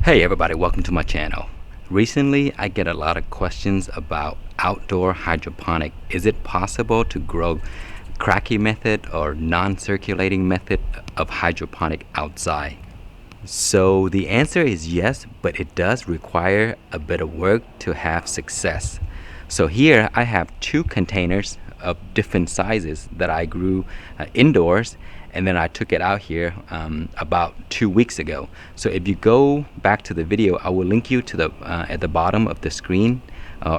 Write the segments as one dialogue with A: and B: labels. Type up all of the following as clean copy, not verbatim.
A: Hey everybody, welcome to my channel. Recently I get a lot of questions about outdoor hydroponic. Is it possible to grow Kratky method or non-circulating method of hydroponic outside? So the answer is yes, but it does require a bit of work to have success. So here I have two containers of different sizes that I grew indoors, and then I took it out here about 2 weeks ago. So if you go back to the video, I will link you to the at the bottom of the screen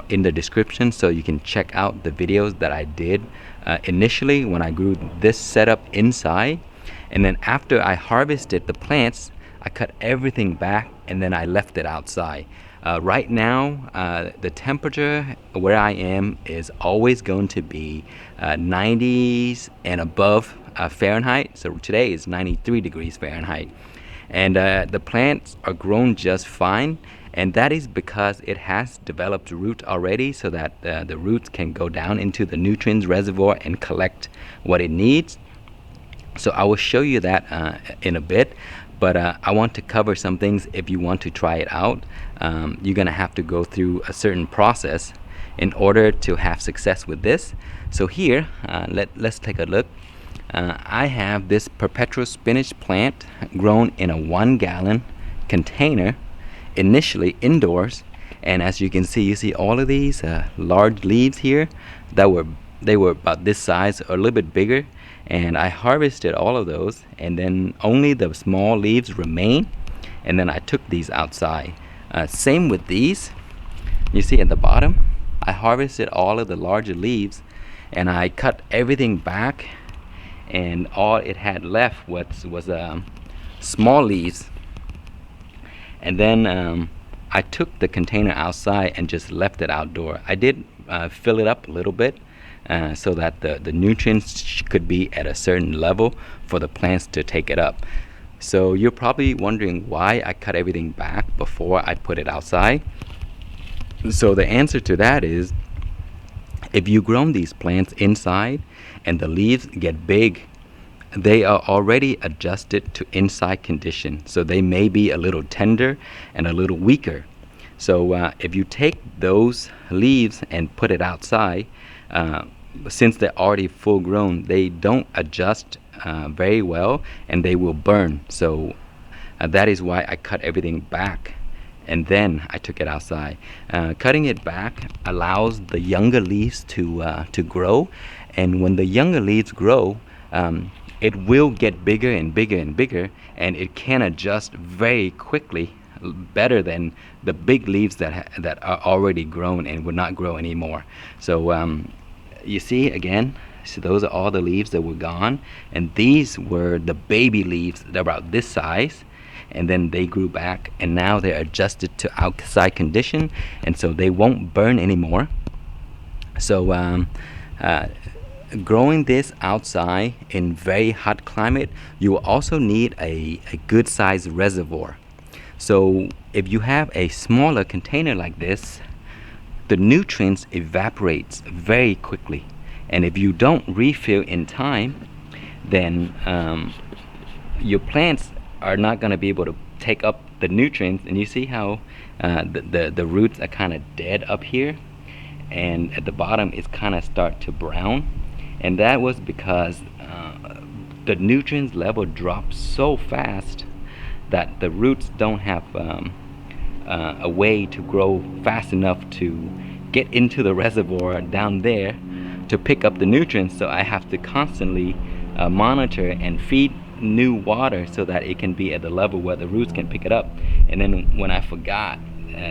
A: in the description, so you can check out the videos that I did initially when I grew this setup inside. And then after I harvested the plants, I cut everything back and then I left it outside. Right now, the temperature where I am is always going to be 90s and above Fahrenheit. So today is 93 degrees Fahrenheit. And the plants are grown just fine. And that is because it has developed root already, so that the roots can go down into the nutrients reservoir and collect what it needs. So I will show you that in a bit. But I want to cover some things. If you want to try it out, you're gonna have to go through a certain process in order to have success with this. So here, let's take a look. I have this perpetual spinach plant grown in a 1-gallon container, initially indoors. And as you can see, you see all of these large leaves here they were about this size or a little bit bigger, and I harvested all of those, and then only the small leaves remain, and then I took these outside. Same with these. You see at the bottom, I harvested all of the larger leaves and I cut everything back, and all it had left was small leaves. And then I took the container outside and just left it outdoor. I did fill it up a little bit so that the nutrients could be at a certain level for the plants to take it up. So you're probably wondering why I cut everything back before I put it outside. So the answer to that is, if you grown these plants inside and the leaves get big, they are already adjusted to inside condition, so they may be a little tender and a little weaker. So if you take those leaves and put it outside, since they're already full grown, they don't adjust very well and they will burn. So that is why I cut everything back and then I took it outside. Cutting it back allows the younger leaves to grow, and when the younger leaves grow, it will get bigger and bigger and bigger, and it can adjust very quickly, better than the big leaves that are already grown and would not grow anymore. So you see again, so those are all the leaves that were gone, and these were the baby leaves. They're about this size, and then they grew back, and now they're adjusted to outside condition, and so they won't burn anymore. So growing this outside in very hot climate, you will also need a good sized reservoir. So if you have a smaller container like this, the nutrients evaporates very quickly, and if you don't refill in time, then your plants are not going to be able to take up the nutrients. And you see how the roots are kind of dead up here, and at the bottom it's kind of start to brown, and that was because the nutrients level dropped so fast that the roots don't have a way to grow fast enough to get into the reservoir down there to pick up the nutrients. So I have to constantly monitor and feed new water so that it can be at the level where the roots can pick it up. And then when I forgot,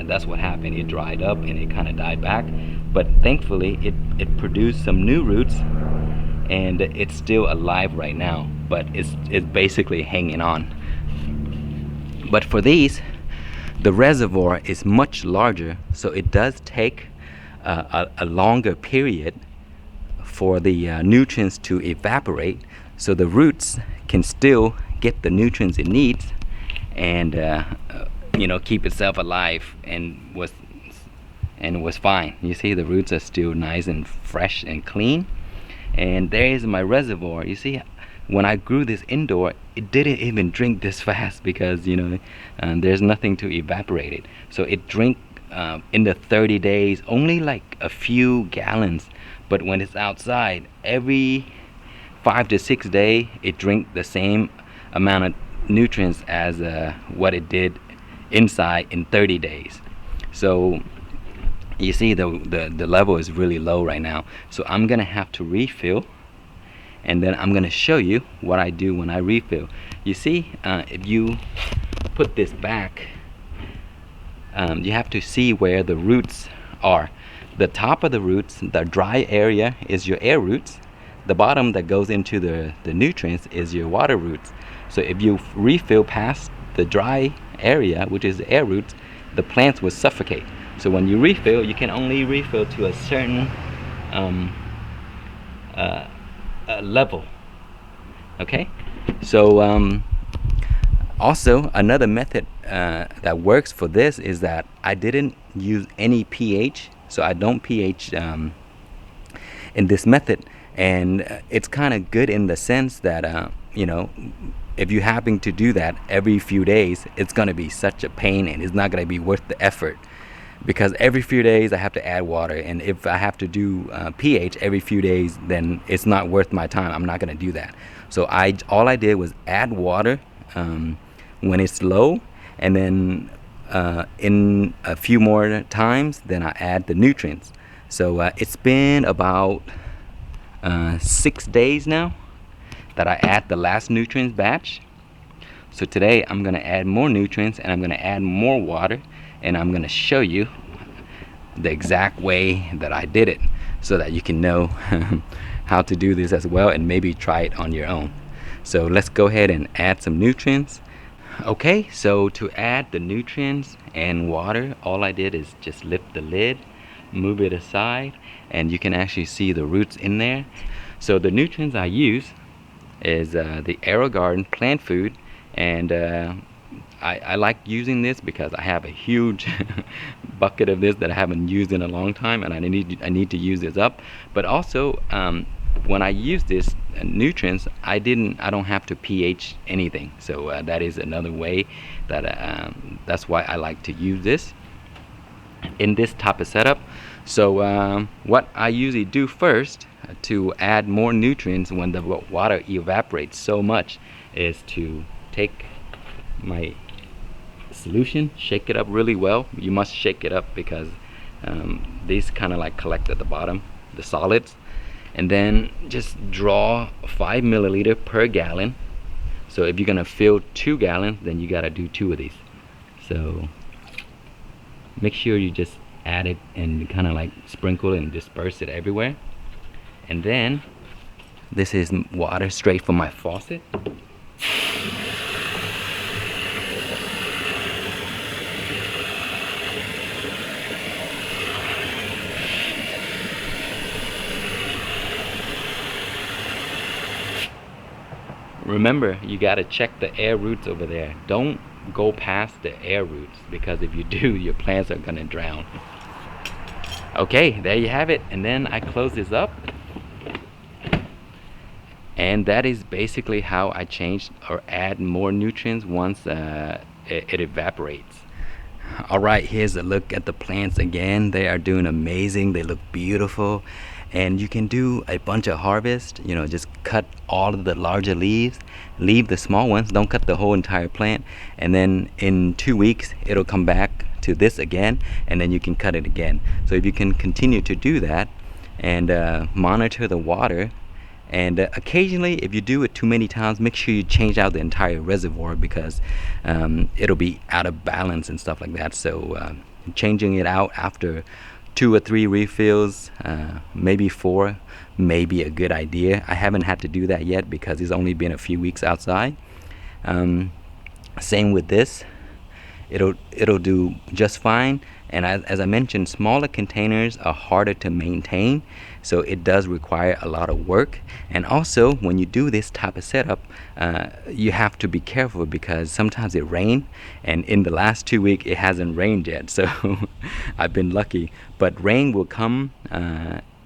A: that's what happened. It dried up and it kind of died back, but thankfully it produced some new roots, and it's still alive right now, but it's basically hanging on. But for these, the reservoir is much larger, so it does take a longer period for the nutrients to evaporate, so the roots can still get the nutrients it needs and keep itself alive, and was fine. You see the roots are still nice and fresh and clean. And there is my reservoir. You see when I grew this indoor, it didn't even drink this fast because there's nothing to evaporate it. So it drink in the 30 days only like a few gallons, but when it's outside, every 5 to 6 days it drink the same amount of nutrients as what it did inside in 30 days. So you see the level is really low right now. So I'm gonna have to refill, and then I'm gonna show you what I do when I refill. You see, if you put this back, you have to see where the roots are. The top of the roots, the dry area, is your air roots. The bottom that goes into the nutrients is your water roots. So if you refill past the dry area, which is the air roots, the plants will suffocate. So when you refill, you can only refill to a certain level. Okay, so also another method that works for this is that I didn't use any pH, so I don't pH in this method, and it's kind of good in the sense that if you happen to do that every few days, it's going to be such a pain and it's not going to be worth the effort, because every few days I have to add water, and if I have to do pH every few days, then it's not worth my time. I'm not going to do that. So all I did was add water when it's low, and then in a few more times then I add the nutrients. So it's been about 6 days now that I add the last nutrients batch. So today I'm going to add more nutrients, and I'm going to add more water, and I'm going to show you the exact way that I did it so that you can know how to do this as well, and maybe try it on your own. So let's go ahead and add some nutrients. Okay, so to add the nutrients and water, all I did is just lift the lid, move it aside, and you can actually see the roots in there. So the nutrients I use is the AeroGarden plant food, and I like using this because I have a huge bucket of this that I haven't used in a long time, and I need to use this up. But also when I use this nutrients, I don't have to pH anything. So that is another way that that's why I like to use this in this type of setup. So what I usually do first to add more nutrients when the water evaporates so much is to take my solution, shake it up really well. You must shake it up because these kind of like collect at the bottom, the solids, and then just draw 5 milliliter per gallon. So if you're gonna fill 2 gallons, then you gotta do 2 of these. So make sure you just add it and kind of like sprinkle and disperse it everywhere. And then this is water straight from my faucet. Remember, you got to check the air roots over there. Don't go past the air roots, because if you do, your plants are gonna drown. Okay, there you have it. And then I close this up, and that is basically how I change or add more nutrients once it evaporates. Alright, here's a look at the plants again. They are doing amazing. They look beautiful, and you can do a bunch of harvest. Just cut all of the larger leaves, leave the small ones, don't cut the whole entire plant, and then in 2 weeks it'll come back to this again, and then you can cut it again. So if you can continue to do that and monitor the water, and occasionally if you do it too many times, make sure you change out the entire reservoir, because it'll be out of balance and stuff like that. So changing it out after 2 or 3 refills, maybe 4, may be a good idea. I haven't had to do that yet because it's only been a few weeks outside. Same with this. It'll do just fine. And as I mentioned, smaller containers are harder to maintain, so it does require a lot of work. And also, when you do this type of setup, you have to be careful, because sometimes it rains, and in the last 2 weeks it hasn't rained yet, so I've been lucky. But rain will come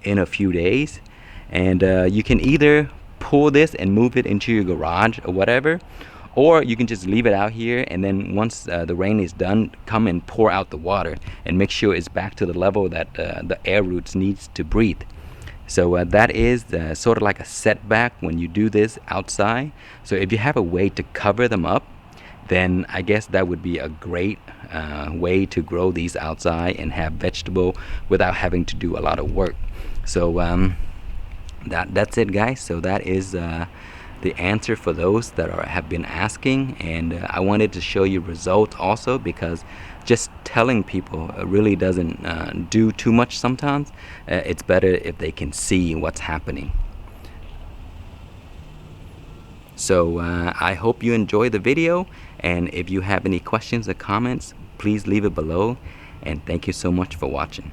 A: in a few days, and you can either pull this and move it into your garage or whatever, or you can just leave it out here, and then once the rain is done, come and pour out the water and make sure it's back to the level that the air roots needs to breathe. So that is sort of like a setback when you do this outside. So if you have a way to cover them up, then I guess that would be a great way to grow these outside and have vegetable without having to do a lot of work. So that's it, guys. So that is the answer for those that have been asking, and I wanted to show you results also, because just telling people really doesn't do too much sometimes. It's better if they can see what's happening. So I hope you enjoyed the video, and if you have any questions or comments, please leave it below, and thank you so much for watching.